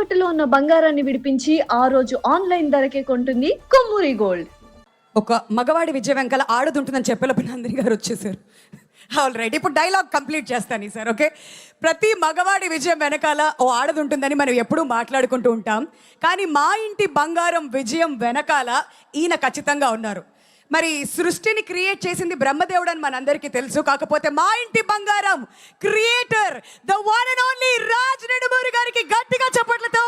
తాకట్టులో ఉన్న బంగారాన్ని విడిపించి ఆ రోజు ఆన్లైన్ ధరకే కొంటుంది కొమ్మూరి గోల్డ్. ఒక మగవాడి విజయ వెంకల ఆడదుంటుందని చెప్పేలోపు నందిని గారు వచ్చేసారు. ఆల్రెడీ ఇప్పుడు డైలాగ్ కంప్లీట్ చేస్తాను ఈ సార్. ఓకే, ప్రతి మగవాడి విజయం వెనకాల ఓ ఆడదుంటుందని మనం ఎప్పుడూ మాట్లాడుకుంటూ ఉంటాం. కానీ మా ఇంటి బంగారం విజయం వెనకాల ఈయన ఖచ్చితంగా ఉన్నారు. మరి సృష్టిని క్రియేట్ చేసింది బ్రహ్మదేవుడు అని మనందరికీ తెలుసు. కాకపోతే మా ఇంటి బంగారం creator the one and only Raj Nedumuri గారికి గట్టిగా చప్పట్లతో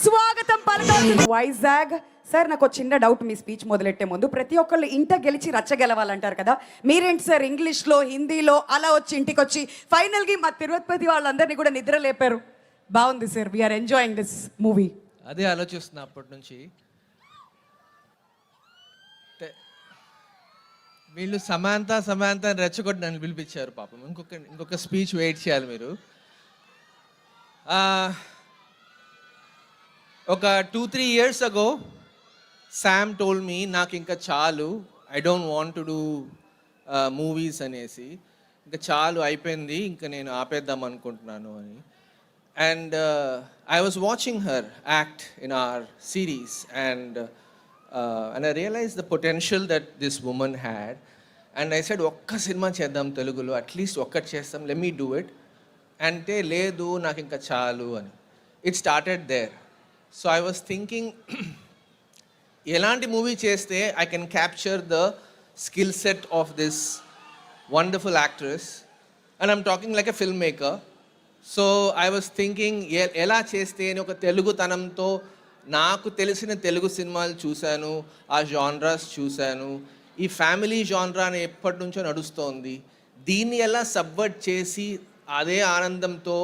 స్వాగతం పలకాలి. వైజాగ్ సార్, నాకు ఒక చిన్న డౌట్ మీ స్పీచ్ మొదలెట్టే ముందు. ప్రతి ఒక్కళ్ళు ఇంట గెలిచి రచ్చ గెలవాలంటారు కదా, మీరేంటి సార్ ఇంగ్లీష్లో హిందీలో అలా వచ్చి ఇంటికి వచ్చి ఫైనల్గా మా తిరుపతి వాళ్ళందరినీ కూడా నిద్ర లేపారు. బాగుంది sir, we're enjoying this movie. అదే ఆలోచిస్తున్నా అప్పటి నుంచి. వీళ్ళు సమాంత సమాంత అని రెచ్చగొట్టి నన్ను పిలిపించారు పాపం. ఇంకొక స్పీచ్ వెయిట్ చేయాలి మీరు. ఒక 2-3 years ago Sam told me నాకు ఇంకా చాలు, I don't want to do movies అనేసి, ఇంకా చాలు అయిపోయింది, ఇంకా నేను ఆపేద్దాం అనుకుంటున్నాను అని. And I was watching her act in our series and I realise the potential that this women had. And I said ఒక్క సినిమా చేద్దాం తెలుగులో, అట్లీస్ట్ ఒక్కటి చేస్తాం, లెట్ మీ డూ ఇట్ అంటే, లేదు నాకు ఇంకా చాలు అని. It started there. So I was thinking ఎలాంటి మూవీ చేస్తే I can capture the skill set of this wonderful actress, and I'm talking like a filmmaker. So I was thinking ఎలా చేస్తే అని ఒక తెలుగుతనంతో, నాకు తెలిసిన తెలుగు సినిమాలు చూశాను, ఆ జాన్రాస్ చూశాను, ఈ ఫ్యామిలీ జాన్రా అని ఎప్పటి నుంచో నడుస్తోంది, దీన్ని ఎలా సబ్వర్ట్ చేసి అదే ఆనందంతో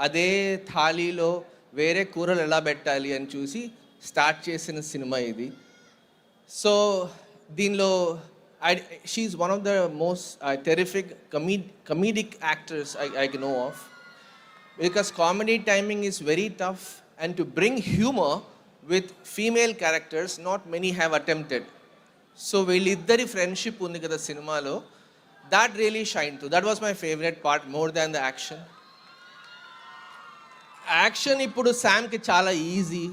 అదే థాలీలో వేరే కూరలు ఎలా పెట్టాలి అని చూసి స్టార్ట్ చేసిన సినిమా ఇది. సో దీనిలో she is one of the most terrific comedic actors I know of, because comedy timing is very tough, and to bring humor with female characters not many have attempted. So వీళ్ళిద్దరి friendship ఉంది కదా సినిమాలో, that really shined through. That was my favorite part more than the action. Action ఇప్పుడు శామ్కి చాలా easy,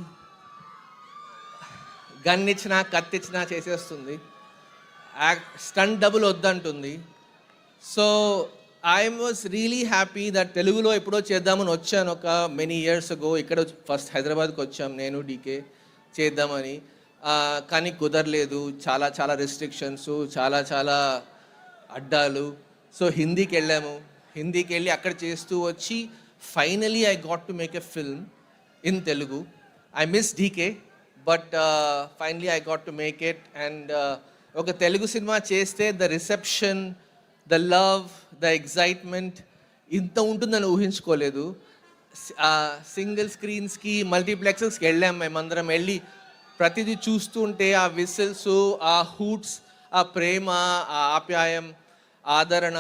gun ఇచ్చినా కత్తి ఇచ్చినా చేసేస్తుంది, స్టంట్ డబుల్ వద్దంటుంది. So I was really happy that తెలుగులో ఎప్పుడో చేద్దామని వచ్చాను ఒక మెనీ ఇయర్స్ అగో. ఇక్కడ ఫస్ట్ హైదరాబాద్కి వచ్చాం నేను డీకే చేద్దామని, కానీ కుదరలేదు, చాలా చాలా రెస్ట్రిక్షన్స్, చాలా చాలా అడ్డాలు. సో హిందీకి వెళ్ళాము, హిందీకి వెళ్ళి అక్కడ చేస్తూ వచ్చి finally I got to make a film in Telugu. I miss DK, but finally I got to make it. And oka Telugu cinema cheste the reception, the love, the excitement inta untundani uhinchukoledu. Single screens ki multiplexes ki వెళ్ళాం మేమందరం. వెళ్ళి ప్రతిదీ చూస్తుంటే ఆ whistles, ఆ hoots, ఆ ప్రేమ, ఆ ఆప్యాయం, ఆదరణ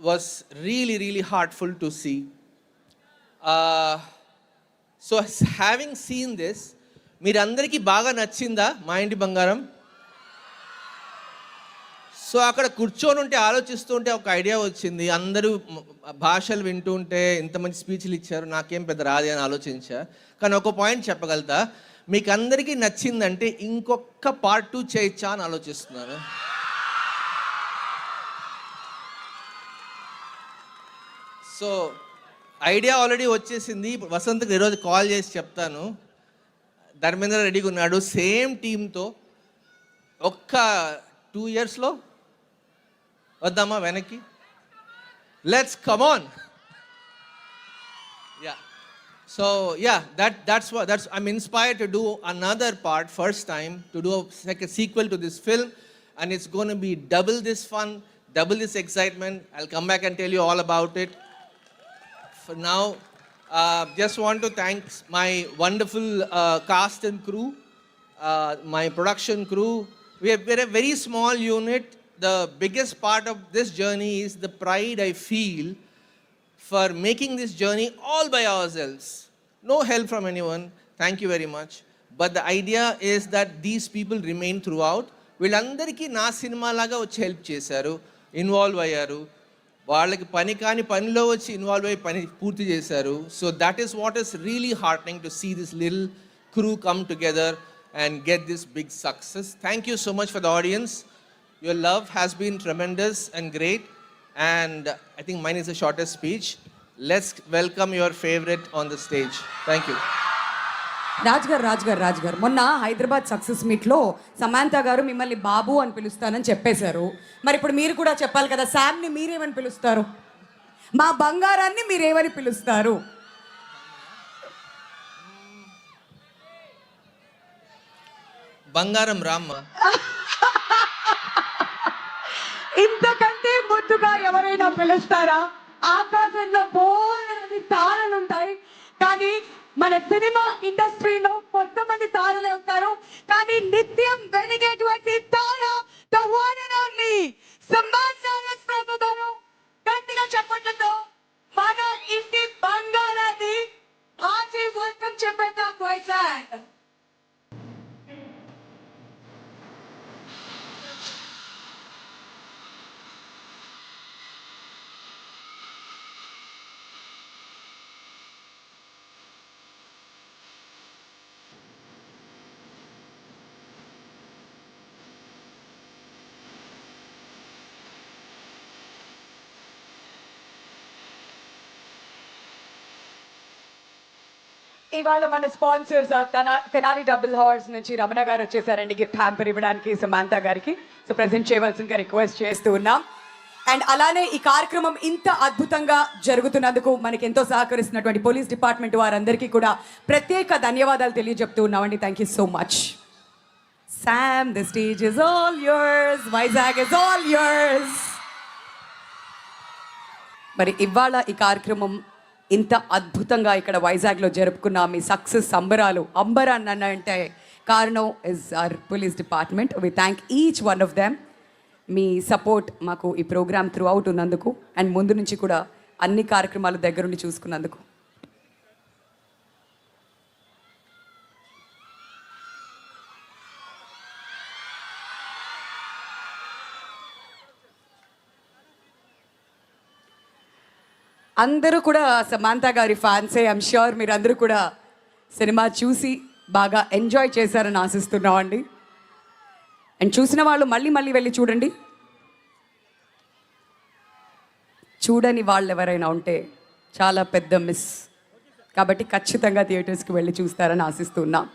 was really really heartful to see. So having seen this, మీరందరికీ బాగా నచ్చిందా మా ఇంటి బంగారం? సో అక్కడ కూర్చొని ఉంటే ఆలోచిస్తూ ఉంటే ఒక ఐడియా వచ్చింది. అందరూ భాషలు వింటూ ఉంటే ఇంత మంచి స్పీచ్లు ఇచ్చారు, నాకేం పెద్ద రాదు అని ఆలోచించా. కానీ ఒక పాయింట్ చెప్పగలుగుతా, మీకు అందరికీ నచ్చిందంటే ఇంకొక part 2 చేయొచ్చా అని ఆలోచిస్తున్నాను. సో ఐడియా ఆల్రెడీ వచ్చేసింది. వసంత్కి ఈరోజు కాల్ చేసి చెప్తాను. ధర్మేంద్ర రెడీగా ఉన్నాడు సేమ్ టీంతో. ఒక్క 2 yearsలో వద్దామా వెనక్కి? Let's come on. Yeah, so yeah, that's I'm inspired to do another part, first time to do like a sequel to this film, and it's going to be double this fun, double this excitement. I'll come back and tell you all about it. For now, just want to thank my wonderful cast and crew, my production crew. We're a very small unit. The biggest part of this journey is the pride I feel for making this journey all by ourselves. No help from anyone. Thank you very much. But the idea is that these people remain throughout. వీళ్ళందరికీ నా cinema లాగా వచ్చి help చేశారు, involve అయ్యారు. వాళ్ళకి పని కాని పనిలో వచ్చి ఇన్వాల్వ్ అయ్యి పని పూర్తి చేశారు. So that is what is really heartening to see this little crew come together and get this big success. Thank you so much for the audience. Your love has been tremendous and great, and I think mine is the shortest speech. Let's welcome your favourite on the stage. Thank you. Raj గారు మొన్న Hyderabad success మీట్లో సమాంత గారు మిమ్మల్ని బాబు అని పిలుస్తానని చెప్పేశారు. మరి ఇప్పుడు మీరు కూడా చెప్పాలి కదా, శామ్ని మీరేమని పిలుస్తారు, మా బంగారాన్ని మీరేమని పిలుస్తారు? బంగారం రామ్మ. ఇంతకంటే ముద్దుగా ఎవరైనా పిలుస్తారా? ఆకాశంలో బోల్డన్ని తారలు ఉంటాయి, కానీ మన సినిమా ఇండస్ట్రీలో కొంతమంది తారలే ఉంటారు, కానీ నిత్యం వెలిగేటువంటి తార the one and only Samantha Prabhu garu. గట్టిగా చెప్పట్లతో మన ఇంటి బంగారాన్ని హార్టీ వెల్కమ్ చెప్పేద్దాం వైజాగ్. ఇవాళ మన స్పాన్సర్స్ తెనాలి డబుల్ హార్స్ నుంచి రమణ గారు వచ్చేసారండి గిఫ్ట్ హ్యాంపర్ ఇవ్వడానికి సమాంత గారికి. సో ప్రెజెంట్ చేయవలసిందిగా రిక్వెస్ట్ చేస్తూ ఉన్నాం. అండ్ అలానే ఈ కార్యక్రమం ఇంత అద్భుతంగా జరుగుతున్నందుకు మనకి ఎంతో సహకరిస్తున్నటువంటి పోలీస్ డిపార్ట్మెంట్ వారందరికీ కూడా ప్రత్యేక ధన్యవాదాలు తెలియజెప్తూ ఉన్నామండి. Thank you so much. Sam, the stage is all yours, Vizag is all yours. మరి ఇవాళ ఈ కార్యక్రమం ఇంత అద్భుతంగా ఇక్కడ వైజాగ్లో జరుపుకున్న మీ సక్సెస్ సంబరాలు అంబరాన్ని అంటే కారణం is our police department. We thank each one of them. మీ సపోర్ట్ మాకు ఈ ప్రోగ్రామ్ త్రూ అవుట్ ఉన్నందుకు అండ్ ముందు నుంచి కూడా అన్ని కార్యక్రమాలు దగ్గరుండి చూసుకున్నందుకు. అందరూ కూడా సమాంత గారి ఫ్యాన్సే. ఐఎమ్ ష్యూర్ మీరు అందరూ కూడా సినిమా చూసి బాగా ఎంజాయ్ చేశారని ఆశిస్తున్నామండి. అండ్ చూసిన వాళ్ళు మళ్ళీ మళ్ళీ వెళ్ళి చూడండి. చూడని వాళ్ళు ఎవరైనా ఉంటే చాలా పెద్ద మిస్. కాబట్టి ఖచ్చితంగా థియేటర్స్కి వెళ్ళి చూస్తారని ఆశిస్తున్నాం.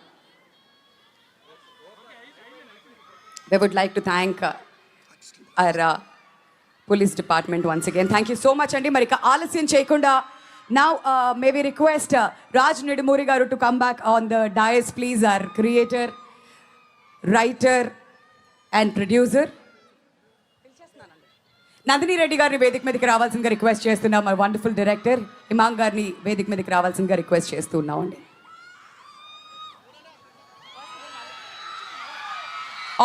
They would like to thank our police department once again. Thank you so much andi. Marika ఆలస్యం చేయకుండా now may we request Raj Nidumuri garu to come back on the dais please, our creator, writer and producer. Nandini Reddy గారిని వేదిక మీదకి రావాల్సిందిగా request చేస్తున్నాం. మా wonderful director ఇమాంగ్ గారిని వేదిక మీదకి రావాల్సిందిగా రిక్వెస్ట్ చేస్తున్నామండి.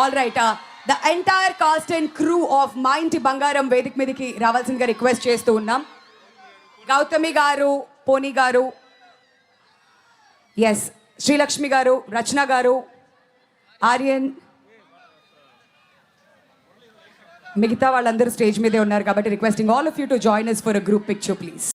All right, the entire cost and crew of మా ఇంటి బంగారం వేదిక మీదకి రావాల్సిందిగా రిక్వెస్ట్ చేస్తూ ఉన్నాం. గౌతమి గారు, పోనీ గారు, ఎస్ శ్రీలక్ష్మి గారు, రచన గారు, ఆర్యన్, మిగతా వాళ్ళందరూ స్టేజ్ మీదే ఉన్నారు కాబట్టి requesting all of you to join us for a group picture please.